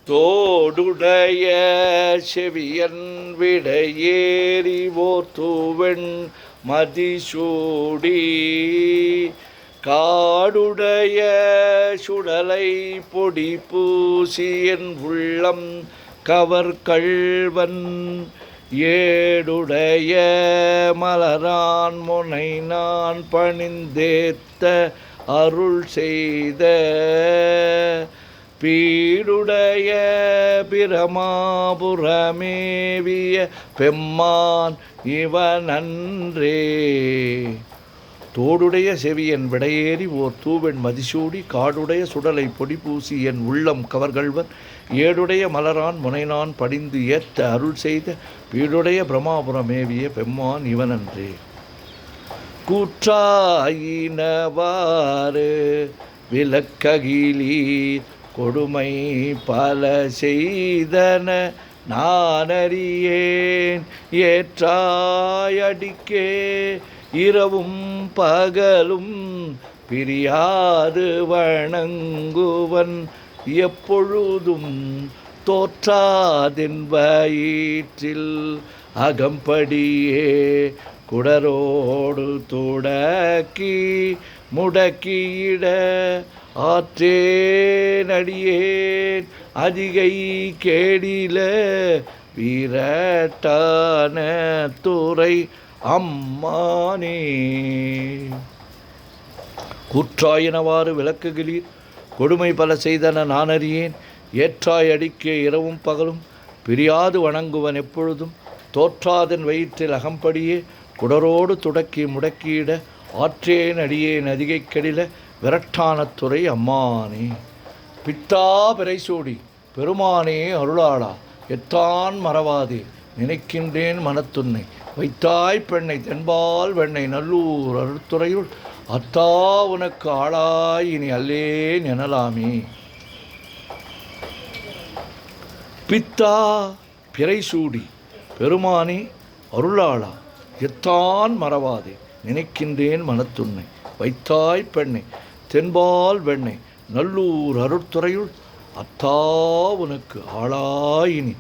தோடுடைய செவியன் விடையேறி ஓர்த்துவெண் மதிசூடி காடுடைய சுடலை பொடி பூசியன் உள்ளம் கவர்கள்வன் ஏடுடைய மலரான் முனை நான் பணிந்தேத்த அருள் செய்த பீடுடைய பிரமாபுரமேவிய பெம்மான் இவனன்றே. தோடுடைய செவியன் விடையேறி ஓர் தூவெண் மதிசூடி காடுடைய சுடலை பொடி பூசி என் உள்ளம் கவர்கள்வன் ஏடுடைய மலரான் முனைநான் படிந்து ஏத்த அருள் செய்த பீடுடைய பிரமாபுரமேவிய பெம்மான் இவனன்றே. கூற்றாயினவாறு விளக்ககிலீர் கொடுமை பல செய்தன நானறியேன் ஏற்றாயடிக்கே இரவும் பகலும் பிரியாது வணங்குவன் எப்பொழுதும் தோற்றாதென் வயிற்றில் அகம்படியே குடரோடு தொடக்கி முடக்கியிட ஆற்றேனடியேன் அதிகை கேடில வீரட்டான துறை அம்மானே. கூற்றாயினவாறு விளக்குகிறீர் கொடுமை பல செய்தன நானறியேன் ஏற்றாய் அடிக்கே இரவும் பகலும் பிரியாது வணங்குவன் எப்பொழுதும் தோற்றாதன் வயிற்றில் அகம்படியே குடரோடு துடக்கி முடக்கியிட ஆற்றேன் அடியேன் அதிகை கெடில விரட்டான துறை அம்மானே. பித்தா பிறைசூடி பெருமானே அருளாளா எத்தான் மறவாதே நினைக்கின்றேன் மனத்துன்னை வைத்தாய் பெண்ணை தென்பால் வெண்ணை நல்லூர் அருத்துறையுள் அத்தா உனக்கு ஆளாய் இனி அல்லேன் எனலாமே. பித்தா பிறைசூடி பெருமானே அருளாளா எத்தான் மறவாதே நினைக்கின்றேன் மனத்துன்னை வைத்தாய் பெண்ணை தென்பால் வெண்ணை நல்லூர் அருட்துறையுள் அத்தா உனக்கு ஆளாயினி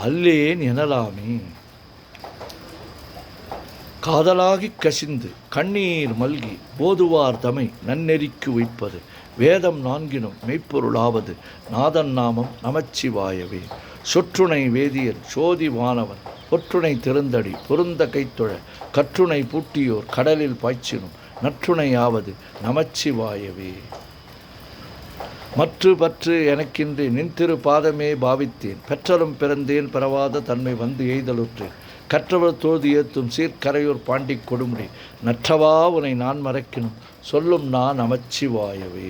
அல்லேன் எனலாமே. காதலாகிக் கசிந்து கண்ணீர் மல்கி போதுவார் தமை நன்னெறிக்கு வைப்பது வேதம் நான்கினும் மெய்ப்பொருளாவது நாதன் நாமம் நமச்சிவாயவே. சொற்றுணை வேதியர் சோதி வானவன் பொற்றுணை திருந்தடி பொருந்த கைத்தொழ கற்றுணை பூட்டியோர் கடலில் பாய்ச்சினும் நற்றுணையாவது நமச்சிவாயவே. மற்று பற்று எனக்கின்றி நின்திரு பாதமே பாவித்தேன் பெற்றலும் பிறந்தேன் பெறவாத தன்மை வந்து எய்தலுற்றேன் கற்றவர் தோதி ஏத்தும் சீர்கரையூர் பாண்டி கொடுமுடி நற்றவா உனை நான் மறக்கினும் சொல்லும் நான் நமச்சிவாயவே.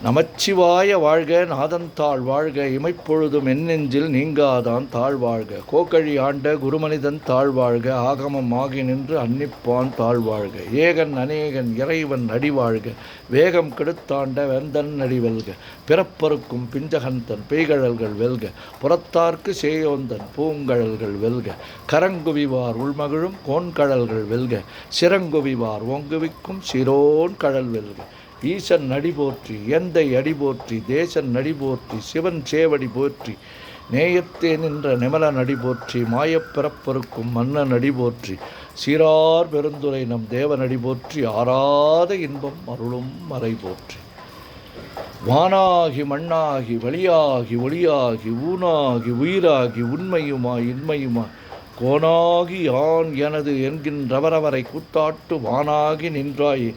நமச்சிவாய வாழ்க நாதன் தாழ் வாழ்க இமைப்பொழுதும் எந்நெஞ்சில் நீங்காதான் தாழ்வாழ்க கோகழி ஆண்ட குருமனிதன் தாழ்வாழ்க ஆகமம் ஆகி நின்று அன்னிப்பான் தாழ்வாழ்க ஏகன் அநேகன் இறைவன் அடிவாழ்க வேகம் கெடுத்தாண்ட வெந்தன் அடிவெல்க பிறப்பருக்கும் பிஞ்சகந்தன் பெய்கழல்கள் வெல்க புறத்தார்க்கு சேயோந்தன் பூங்கழல்கள் வெல்க கரங்குவிவார் உள்மகிழும் கோன்கழல்கள் வெல்க சிறங்குவிவார் ஓங்குவிக்கும் சிரோன் கழல் வெல்க ஈசன் நடி போற்றி எந்தை அடி போற்றி தேசன் நடி போற்றி சிவன் சேவடி போற்றி நேயத்தே நின்ற நிமல நடி போற்றி மாயப்பிறப்பருக்கும் மன்னன் நடி போற்றி சீரார் பெருந்துரை நம் தேவனடி போற்றி ஆராத இன்பம் அருளும் மறை போற்றி. வானாகி மண்ணாகி வழியாகி ஒளியாகி ஊனாகி உயிராகி உண்மையுமாய் இன்மையுமாய் கோனாகி யான் எனது என்கின்றவரவரை கூத்தாட்டு வானாகி நின்றாயே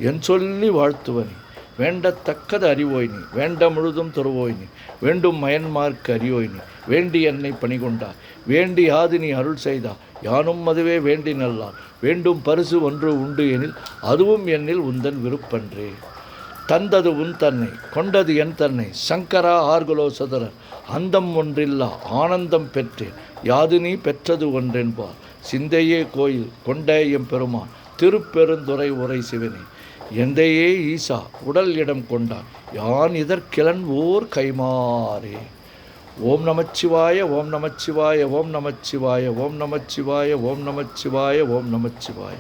என் சொல்லி வாழ்த்துவனி வேண்டத்தக்கது அறிவோய்னி வேண்ட முழுதும் தருவோய்னி வேண்டும் மயன்மார்க்கு அறியோய்னி வேண்டி என்னை பணிகொண்டார் வேண்டி யாது நீ அருள் செய்தா யானும் அதுவே வேண்டி நல்லார் வேண்டும் பரிசு ஒன்று உண்டு எனில் அதுவும் என்னில் உந்தன் விருப்பன்றே. தந்தது உன் தன்னை கொண்டது என் தன்னை சங்கரா ஆர்குலோ சதுரர் அந்தம் ஒன்றில்லா ஆனந்தம் பெற்றேன் யாது நீ பெற்றது ஒன்றென்பார் சிந்தையே கோயில் கொண்ட எம் பெருமான் திருப்பெருந்துறை உரை சிவனே எந்தையே ஈசா உடல் இடம் கொண்டார் யான் இதற்கிழன் ஓர் கைமாறே. ஓம் நமச்சிவாய ஓம் நமச்சிவாய ஓம் நமச்சிவாய ஓம் நமச்சிவாய ஓம் நமச்சிவாய ஓம் நமச்சிவாய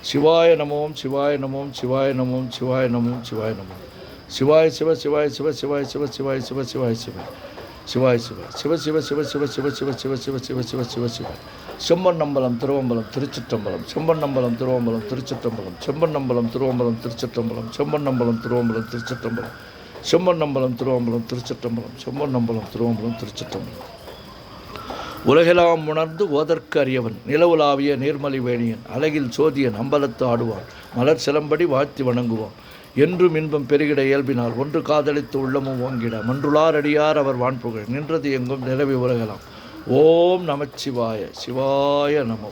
சிவாய நமோம் சிவாய நமோம் சிவாய நமோம் சிவாய நமோம் சிவாய நமோம் சிவாய சிவ சிவாய சிவ சிவாய சிவ சிவாய சிவ சிவாய சிவ சிவாய சிவ சிவ சிவ சிவ சிவ சிவ சிவ சிவ சிவ சிவ சிவ சிவ சிவ செம்பன்னம்பலம் திருவம்பலம் திருச்சிற்றம்பலம் செம்பன்னம்பலம் திருவம்பலம் திருச்சிற்றம்பலம் செம்பன்னம்பலம் திருவம்பலம் திருச்சிற்றம்பலம் செம்பன்னம்பலம் திருவம்பலம் திருச்சிற்றம்பலம் செம்பன்னம்பலம் திருவம்பலம் திருச்சிற்றம்பலம் செம்பன்னம்பலம் திருவம்பலம் திருச்சிற்றம்பலம். உலகெல்லாம் உணர்ந்து ஓதற்கு அறியவன் நிலவுலாவிய நீர்மலி வேணியன் அழகில் சோதியன் அம்பலத்து ஆடுவான் மலர் சிலம்படி வாழ்த்தி வணங்குவான் என்றும் இன்பம் பெருகிட இயல்பினால் ஒன்று காதலித்து உள்ளமும் ஓங்கிட மன்றுளார் அடியார் அவர் வான்புகழ் நின்றது எங்கும் நிலவி உலகலாம். ஓம் நமச்சிவாய சிவாய நமோ.